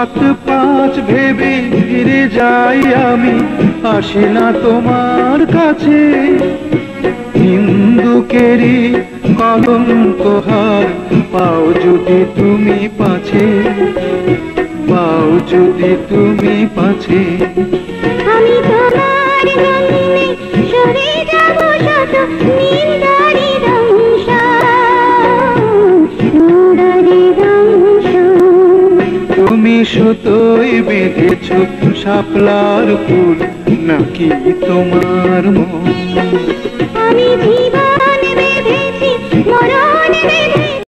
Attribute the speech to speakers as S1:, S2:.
S1: সাত পাঁচ ভেবে ফিরে যাই আমি, আসি না তোমার কাছে। হিন্দুকেরই কলঙ্কহার পাও যদি তুমি পাছে, পাও যদি তুমি পাছে।
S2: আমি তোমার জন্যে সরে যাব শত নিন্দারি দংশ, নিন্দারি দংশ।
S1: তুমি সুতোই বেঁধেছ শাপলার ফুল, নাকি তোমার মন?
S2: আমি জীবন বেঁধেছি, মরণ বেঁধেছি।